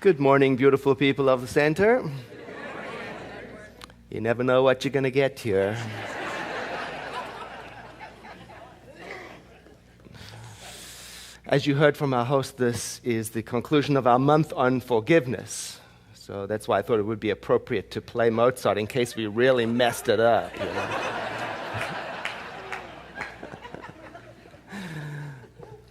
Good morning, beautiful people of the center. You never know what you're going to get here. As you heard from our host, this is the conclusion of our month on forgiveness. So that's why I thought it would be appropriate to play Mozart in case we really messed it up. You know?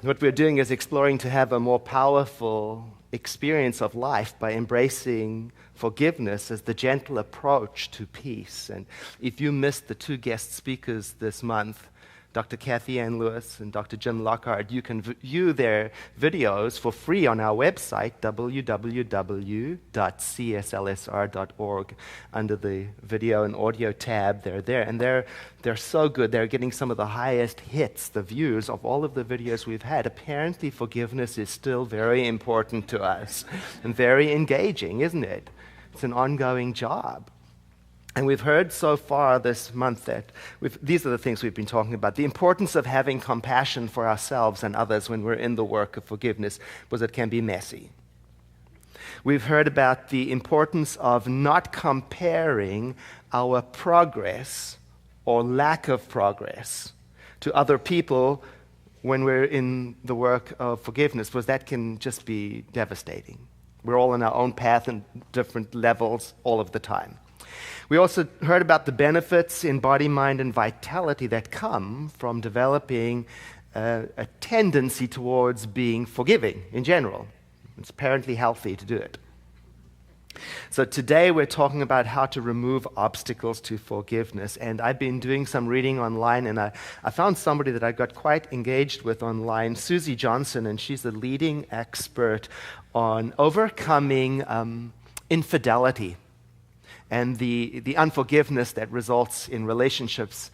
What we're doing is exploring to have a more powerful experience of life by embracing forgiveness as the gentle approach to peace. And if you missed the two guest speakers this month, Dr. Kathy Ann Lewis and Dr. Jim Lockhart, you can view their videos for free on our website, www.cslsr.org. Under the video and audio tab, they're there. And they're so good. They're getting some of the highest hits, the views of all of the videos we've had. Apparently, forgiveness is still very important to us and very engaging, isn't it? It's an ongoing job. And we've heard so far this month that these are the things we've been talking about. The importance of having compassion for ourselves and others when we're in the work of forgiveness, because it can be messy. We've heard about the importance of not comparing our progress or lack of progress to other people when we're in the work of forgiveness, because that can just be devastating. We're all on our own path and different levels all of the time. We also heard about the benefits in body, mind, and vitality that come from developing a tendency towards being forgiving in general. It's apparently healthy to do it. So today we're talking about how to remove obstacles to forgiveness. And I've been doing some reading online, and I found somebody that I got quite engaged with online, Susie Johnson, and she's a leading expert on overcoming infidelity and the unforgiveness that results in relationships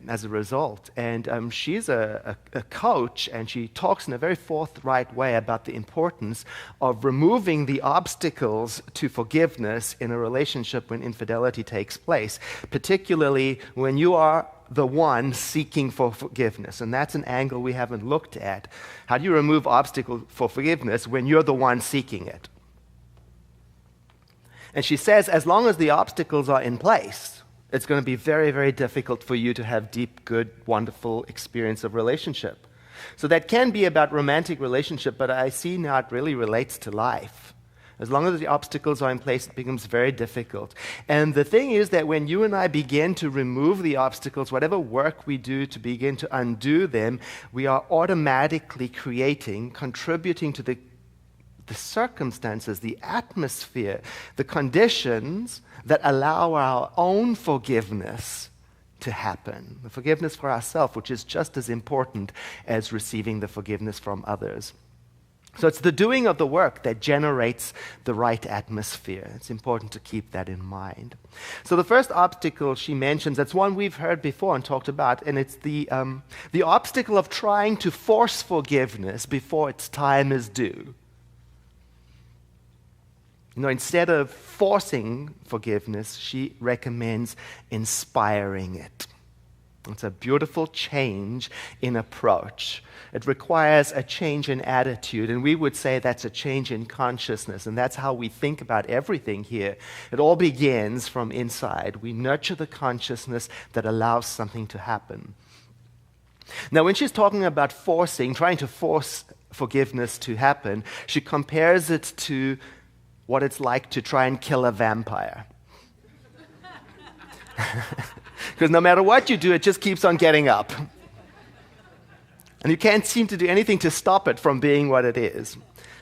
as a result. And she's a coach, and she talks in a very forthright way about the importance of removing the obstacles to forgiveness in a relationship when infidelity takes place, particularly when you are the one seeking for forgiveness. And that's an angle we haven't looked at. How do you remove obstacles for forgiveness when you're the one seeking it? And she says, as long as the obstacles are in place, it's going to be very, very difficult for you to have deep, good, wonderful experience of relationship. So that can be about romantic relationship, but I see now it really relates to life. As long as the obstacles are in place, it becomes very difficult. And the thing is that when you and I begin to remove the obstacles, whatever work we do to begin to undo them, we are automatically contributing to the circumstances, the atmosphere, the conditions that allow our own forgiveness to happen. The forgiveness for ourselves, which is just as important as receiving the forgiveness from others. So it's the doing of the work that generates the right atmosphere. It's important to keep that in mind. So the first obstacle she mentions, that's one we've heard before and talked about, and it's the obstacle of trying to force forgiveness before its time is due. You know, instead of forcing forgiveness, she recommends inspiring it. It's a beautiful change in approach. It requires a change in attitude, and we would say that's a change in consciousness, and that's how we think about everything here. It all begins from inside. We nurture the consciousness that allows something to happen. Now, when she's talking about trying to force forgiveness to happen, she compares it to what it's like to try and kill a vampire. Because no matter what you do, it just keeps on getting up. And you can't seem to do anything to stop it from being what it is.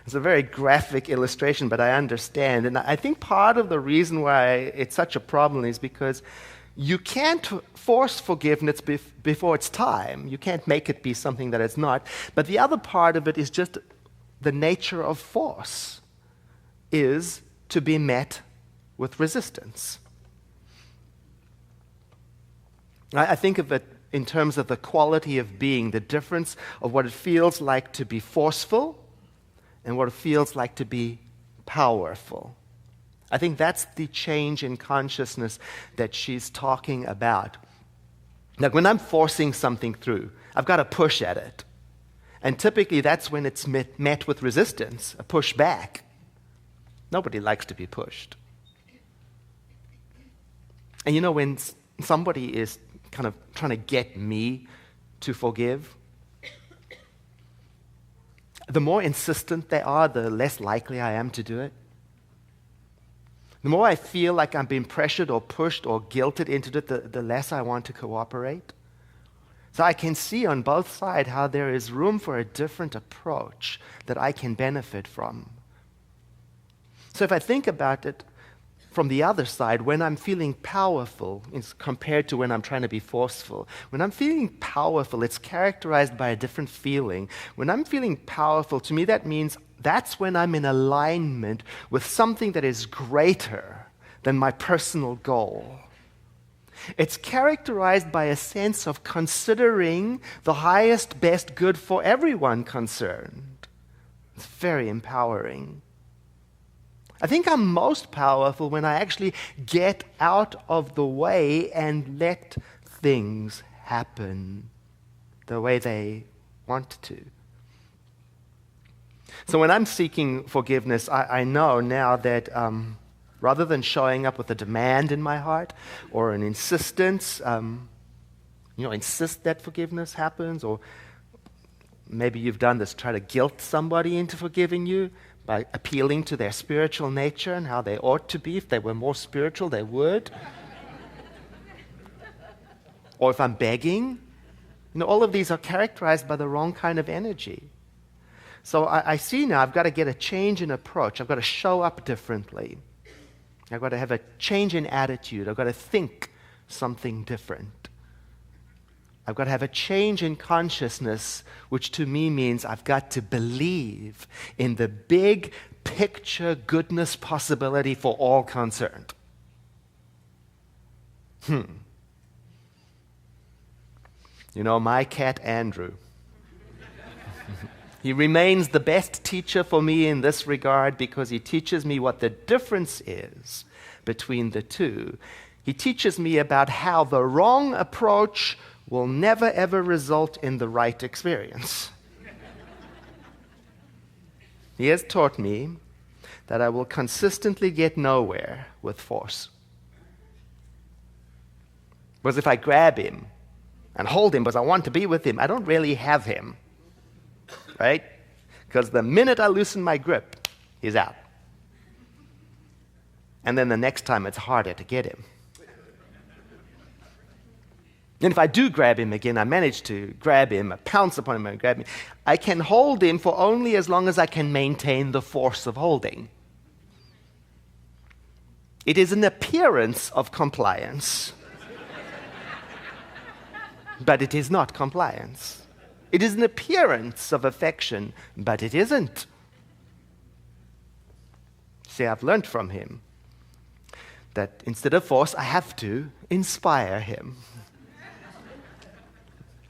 It's a very graphic illustration, but I understand. And I think part of the reason why it's such a problem is because you can't force forgiveness before it's time. You can't make it be something that it's not. But the other part of it is just the nature of force is to be met with resistance. I think of it in terms of the quality of being, the difference of what it feels like to be forceful and what it feels like to be powerful. I think that's the change in consciousness that she's talking about. Like when I'm forcing something through, I've got to push at it. And typically that's when it's met with resistance, a pushback. Nobody likes to be pushed. And you know, when somebody is kind of trying to get me to forgive, the more insistent they are, the less likely I am to do it. The more I feel like I'm being pressured or pushed or guilted into it, the less I want to cooperate. So I can see on both sides how there is room for a different approach that I can benefit from. So if I think about it from the other side, when I'm feeling powerful compared to when I'm trying to be forceful, when I'm feeling powerful, it's characterized by a different feeling. When I'm feeling powerful, to me that means that's when I'm in alignment with something that is greater than my personal goal. It's characterized by a sense of considering the highest, best good for everyone concerned. It's very empowering. I think I'm most powerful when I actually get out of the way and let things happen the way they want to. So when I'm seeking forgiveness, I know now that rather than showing up with a demand in my heart or an insistence, insist that forgiveness happens, or maybe you've done this, try to guilt somebody into forgiving you by appealing to their spiritual nature and how they ought to be. If they were more spiritual, they would. Or if I'm begging, all of these are characterized by the wrong kind of energy. So I see now I've got to get a change in approach. I've got to show up differently. I've got to have a change in attitude. I've got to think something different. I've got to have a change in consciousness, which to me means I've got to believe in the big picture goodness possibility for all concerned. My cat Andrew, he remains the best teacher for me in this regard because he teaches me what the difference is between the two. He teaches me about how the wrong approach will never ever result in the right experience. He has taught me that I will consistently get nowhere with force. Because if I grab him and hold him because I want to be with him, I don't really have him. Right? Because the minute I loosen my grip, he's out. And then the next time it's harder to get him. And if I do grab him again, I manage to grab him, pounce upon him and grab him, I can hold him for only as long as I can maintain the force of holding. It is an appearance of compliance, but it is not compliance. It is an appearance of affection, but it isn't. See, I've learned from him that instead of force, I have to inspire him.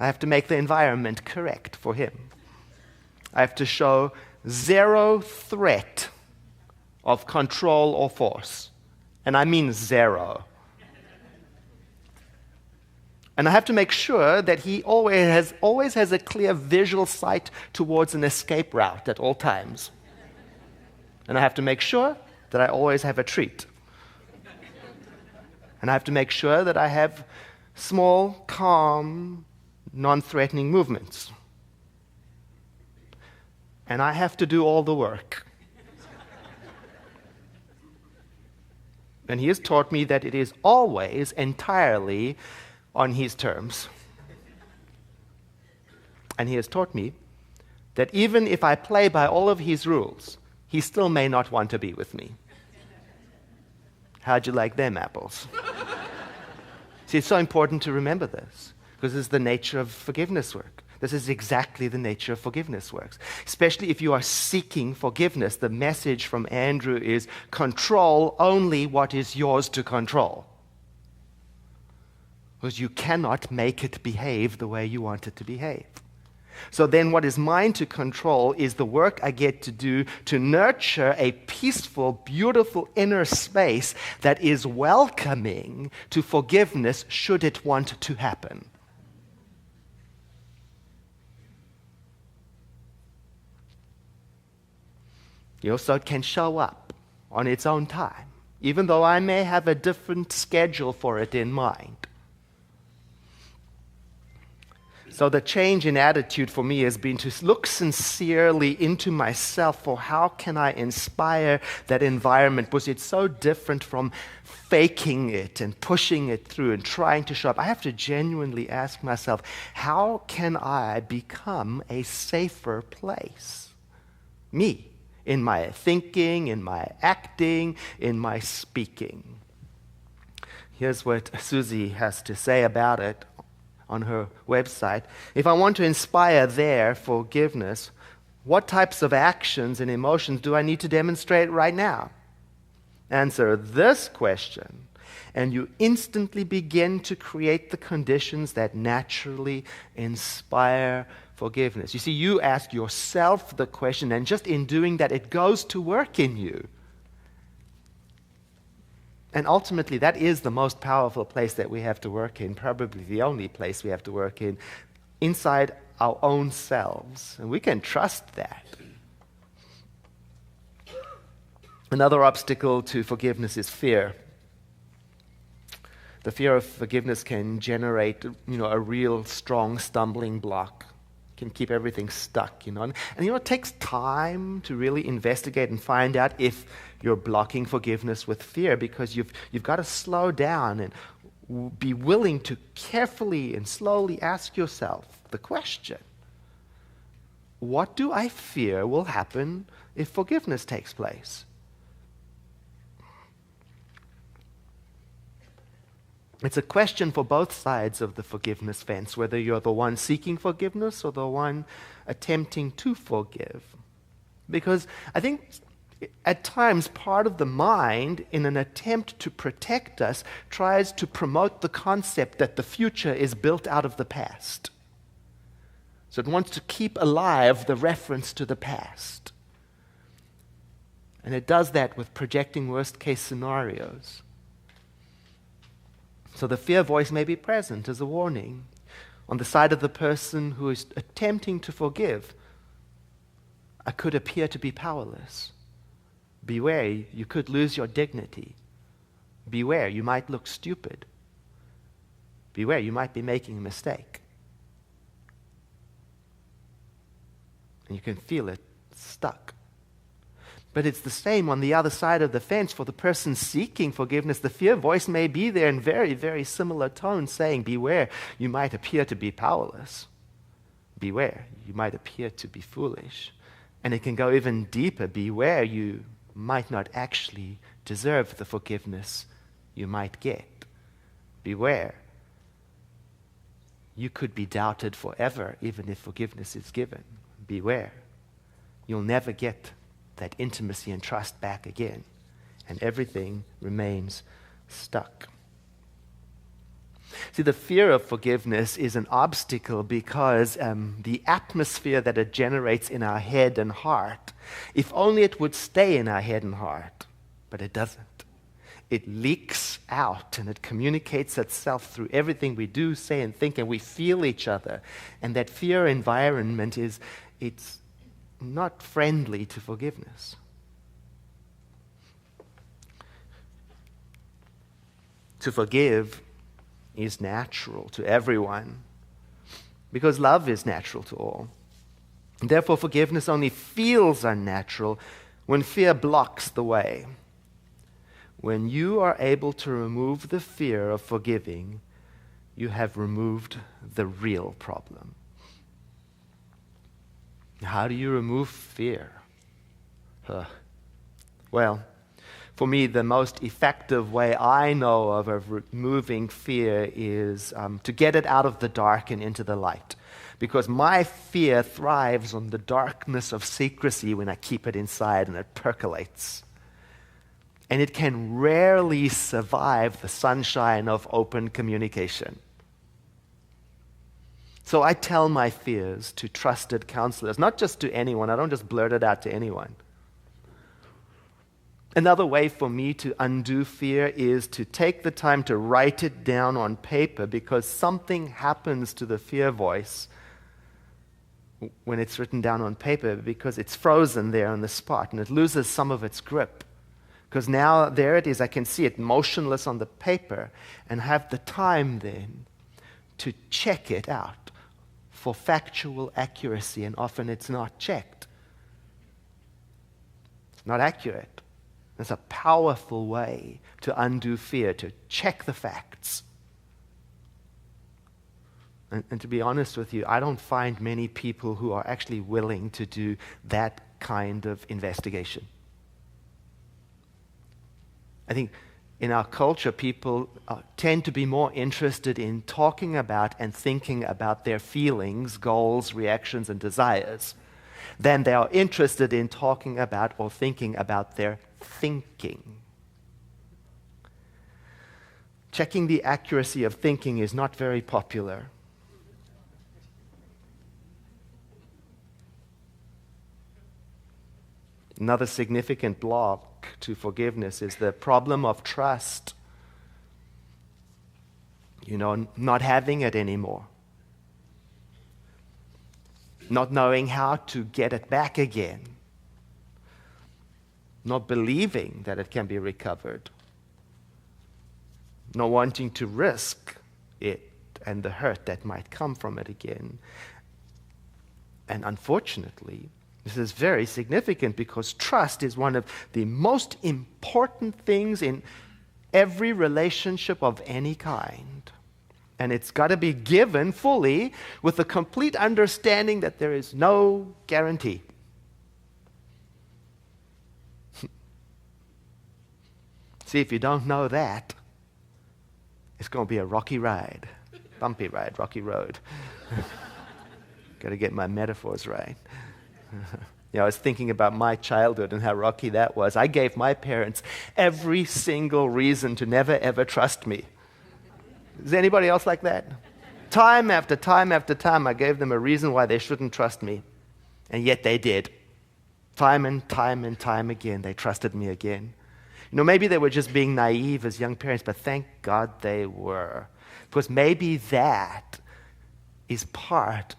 I have to make the environment correct for him. I have to show zero threat of control or force. And I mean zero. And I have to make sure that he always has a clear visual sight towards an escape route at all times. And I have to make sure that I always have a treat. And I have to make sure that I have small, calm, non-threatening movements. And I have to do all the work. And he has taught me that it is always entirely on his terms. And he has taught me that even if I play by all of his rules, he still may not want to be with me. How'd you like them apples? See, it's so important to remember this, because this is the nature of forgiveness work. This is exactly the nature of forgiveness works. Especially if you are seeking forgiveness, the message from Andrew is control only what is yours to control. Because you cannot make it behave the way you want it to behave. So then what is mine to control is the work I get to do to nurture a peaceful, beautiful inner space that is welcoming to forgiveness should it want to happen. So it can show up on its own time, even though I may have a different schedule for it in mind. So the change in attitude for me has been to look sincerely into myself for how can I inspire that environment, because it's so different from faking it and pushing it through and trying to show up. I have to genuinely ask myself, how can I become a safer place? Me, in my thinking, in my acting, in my speaking. Here's what Susie has to say about it on her website. If I want to inspire their forgiveness, what types of actions and emotions do I need to demonstrate right now? Answer this question, and you instantly begin to create the conditions that naturally inspire forgiveness. You see, you ask yourself the question, and just in doing that, it goes to work in you. And ultimately, that is the most powerful place that we have to work in, probably the only place we have to work in, inside our own selves. And we can trust that. Another obstacle to forgiveness is fear. The fear of forgiveness can generate, a real strong stumbling block. Can keep everything stuck, And it takes time to really investigate and find out if you're blocking forgiveness with fear, because you've got to slow down and be willing to carefully and slowly ask yourself the question, what do I fear will happen if forgiveness takes place? It's a question for both sides of the forgiveness fence, whether you're the one seeking forgiveness or the one attempting to forgive. Because I think at times part of the mind, in an attempt to protect us, tries to promote the concept that the future is built out of the past. So it wants to keep alive the reference to the past. And it does that with projecting worst-case scenarios. So the fear voice may be present as a warning on the side of the person who is attempting to forgive. I could appear to be powerless. Beware, you could lose your dignity. Beware, you might look stupid. Beware, you might be making a mistake. And you can feel it stuck. But it's the same on the other side of the fence for the person seeking forgiveness. The fear voice may be there in very, very similar tones saying, beware, you might appear to be powerless. Beware, you might appear to be foolish. And it can go even deeper. Beware, you might not actually deserve the forgiveness you might get. Beware, you could be doubted forever even if forgiveness is given. Beware, you'll never get that intimacy and trust back again, and everything remains stuck. See, the fear of forgiveness is an obstacle because the atmosphere that it generates in our head and heart, if only it would stay in our head and heart, but it doesn't. It leaks out and it communicates itself through everything we do, say, and think, and we feel each other. And that fear environment it's not friendly to forgiveness. To forgive is natural to everyone because love is natural to all. Therefore, forgiveness only feels unnatural when fear blocks the way. When you are able to remove the fear of forgiving, you have removed the real problem. How do you remove fear? Well, for me, the most effective way I know of removing fear is to get it out of the dark and into the light. Because my fear thrives on the darkness of secrecy when I keep it inside and it percolates. And it can rarely survive the sunshine of open communication. So I tell my fears to trusted counselors, not just to anyone. I don't just blurt it out to anyone. Another way for me to undo fear is to take the time to write it down on paper, because something happens to the fear voice when it's written down on paper because it's frozen there on the spot and it loses some of its grip. Because now there it is, I can see it motionless on the paper and have the time then to check it out for factual accuracy, and often it's not checked. It's not accurate. It's a powerful way to undo fear, to check the facts. And to be honest with you, I don't find many people who are actually willing to do that kind of investigation. I think in our culture, people tend to be more interested in talking about and thinking about their feelings, goals, reactions, and desires than they are interested in talking about or thinking about their thinking. Checking the accuracy of thinking is not very popular. Another significant block to forgiveness is the problem of trust. Not having it anymore. Not knowing how to get it back again. Not believing that it can be recovered. Not wanting to risk it and the hurt that might come from it again. And unfortunately, this is very significant because trust is one of the most important things in every relationship of any kind. And it's got to be given fully with a complete understanding that there is no guarantee. See, if you don't know that, it's going to be a rocky ride. Bumpy ride, rocky road. Got to get my metaphors right. I was thinking about my childhood and how rocky that was. I gave my parents every single reason to never ever trust me. Is there anybody else like that? Time after time after time, I gave them a reason why they shouldn't trust me. And yet they did. Time and time and time again, they trusted me again. Maybe they were just being naive as young parents, but thank God they were. Because maybe that is part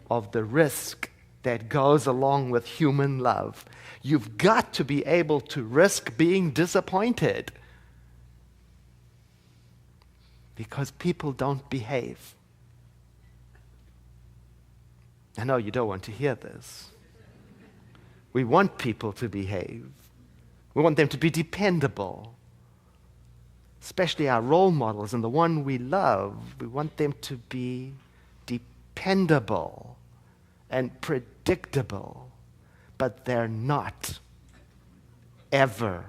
of the risk that goes along with human love. You've got to be able to risk being disappointed because people don't behave. I know you don't want to hear this. We want people to behave. We want them to be dependable, especially our role models and the one we love. We want them to be dependable and predictable, but they're not, ever.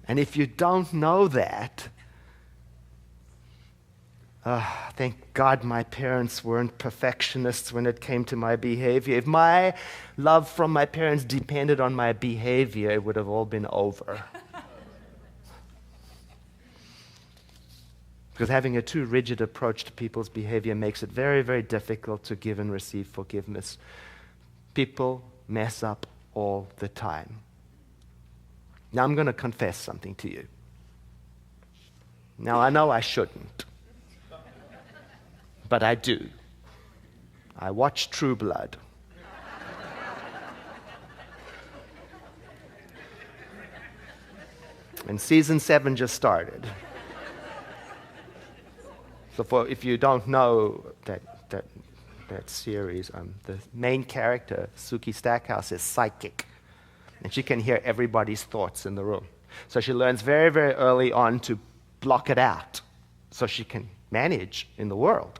And if you don't know that, thank God my parents weren't perfectionists when it came to my behavior. If my love from my parents depended on my behavior, it would have all been over. Because having a too rigid approach to people's behavior makes it very, very difficult to give and receive forgiveness. People mess up all the time. Now I'm going to confess something to you. Now I know I shouldn't, but I do. I watch True Blood. And season 7 just started. So if you don't know that series, the main character, Suki Stackhouse, is psychic. And she can hear everybody's thoughts in the room. So she learns very, very early on to block it out so she can manage in the world.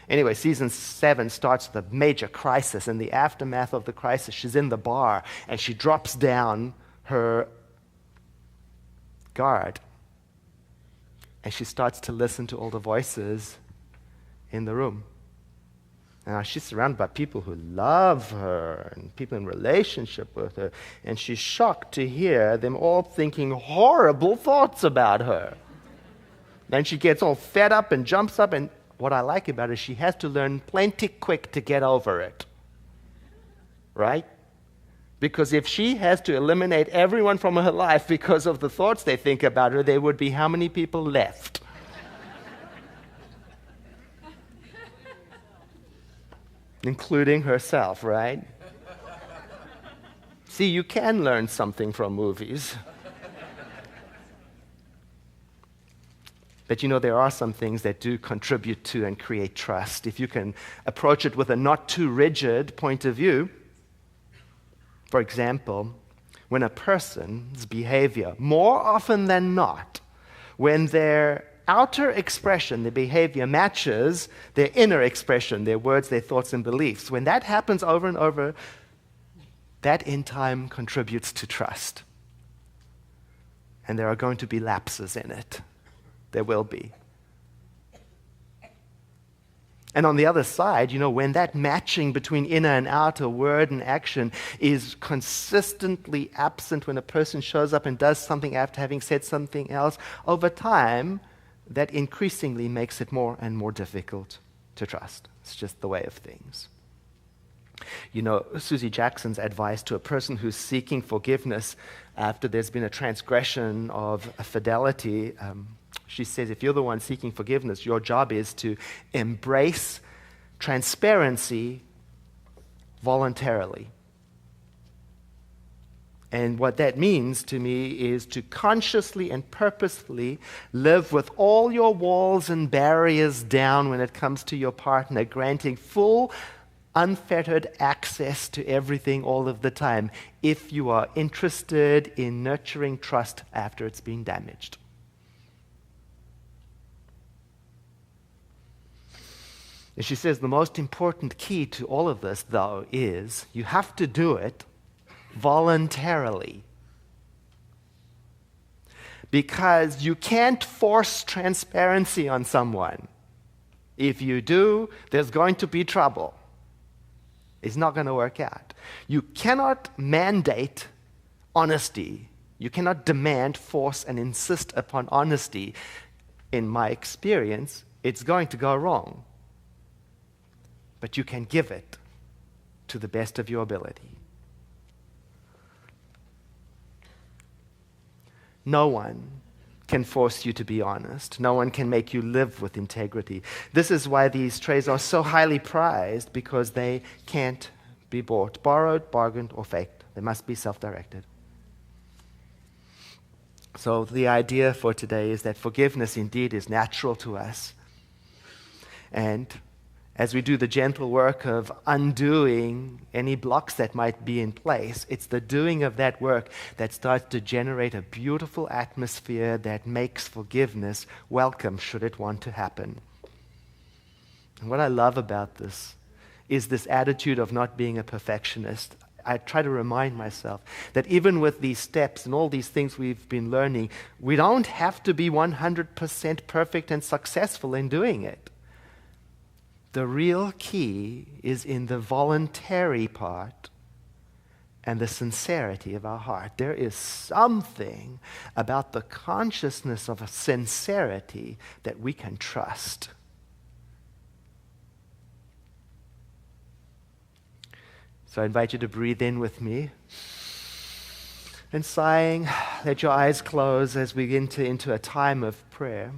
Anyway, season 7 starts with a major crisis. In the aftermath of the crisis, she's in the bar and she drops down her guard. And she starts to listen to all the voices in the room. Now, she's surrounded by people who love her and people in relationship with her. And she's shocked to hear them all thinking horrible thoughts about her. Then she gets all fed up and jumps up. And what I like about it is she has to learn plenty quick to get over it. Right? Because if she has to eliminate everyone from her life because of the thoughts they think about her, there would be how many people left? including herself, right? See, you can learn something from movies. But there are some things that do contribute to and create trust. If you can approach it with a not too rigid point of view, for example, when a person's behavior, more often than not, when their outer expression, their behavior matches their inner expression, their words, their thoughts, and beliefs, when that happens over and over, that in time contributes to trust. And there are going to be lapses in it. There will be. And on the other side, when that matching between inner and outer word and action is consistently absent, when a person shows up and does something after having said something else, over time, that increasingly makes it more and more difficult to trust. It's just the way of things. Susie Jackson's advice to a person who's seeking forgiveness after there's been a transgression of a fidelity, she says, if you're the one seeking forgiveness, your job is to embrace transparency voluntarily. And what that means to me is to consciously and purposefully live with all your walls and barriers down when it comes to your partner, granting full, unfettered access to everything all of the time, if you are interested in nurturing trust after it's been damaged. And she says the most important key to all of this, though, is you have to do it voluntarily. Because you can't force transparency on someone. If you do, there's going to be trouble. It's not going to work out. You cannot mandate honesty. You cannot demand, force, and insist upon honesty. In my experience, it's going to go wrong. But you can give it to the best of your ability. No one can force you to be honest. No one can make you live with integrity. This is why these trays are so highly prized, because they can't be bought, borrowed, bargained, or faked. They must be self-directed. So the idea for today is that forgiveness indeed is natural to us. And as we do the gentle work of undoing any blocks that might be in place, it's the doing of that work that starts to generate a beautiful atmosphere that makes forgiveness welcome should it want to happen. And what I love about this is this attitude of not being a perfectionist. I try to remind myself that even with these steps and all these things we've been learning, we don't have to be 100% perfect and successful in doing it. The real key is in the voluntary part and the sincerity of our heart. There is something about the consciousness of a sincerity that we can trust. So I invite you to breathe in with me. And sighing, let your eyes close as we enter into a time of prayer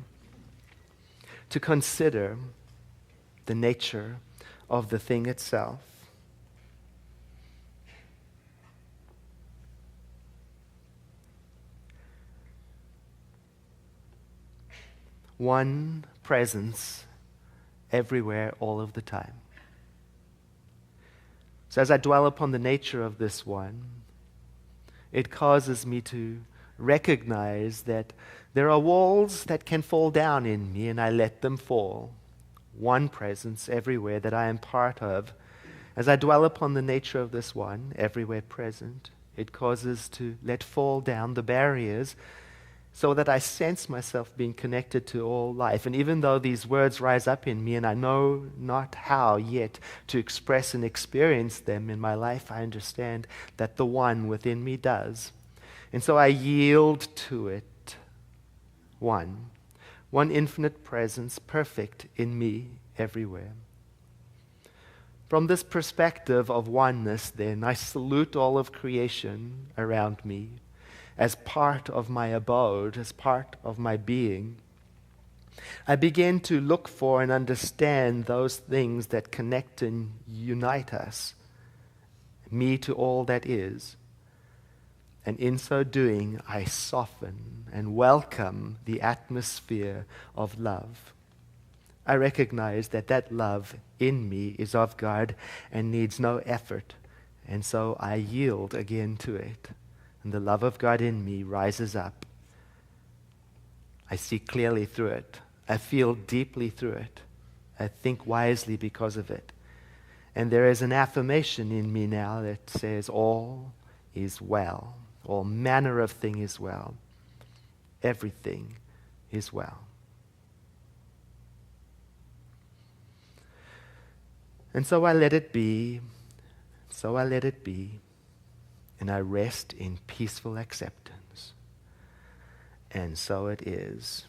to consider the nature of the thing itself. One presence everywhere, all of the time. So as I dwell upon the nature of this one, it causes me to recognize that there are walls that can fall down in me, and I let them fall. One presence everywhere that I am part of. As I dwell upon the nature of this one, everywhere present, it causes to let fall down the barriers so that I sense myself being connected to all life. And even though these words rise up in me and I know not how yet to express and experience them in my life, I understand that the one within me does. And so I yield to it. One infinite presence, perfect in me everywhere. From this perspective of oneness, then, I salute all of creation around me as part of my abode, as part of my being. I begin to look for and understand those things that connect and unite us, me to all that is. And in so doing, I soften and welcome the atmosphere of love. I recognize that that love in me is of God and needs no effort. And so I yield again to it. And the love of God in me rises up. I see clearly through it. I feel deeply through it. I think wisely because of it. And there is an affirmation in me now that says, all is well. All manner of thing is well. Everything is well. And so I let it be. So I let it be. And I rest in peaceful acceptance. And so it is.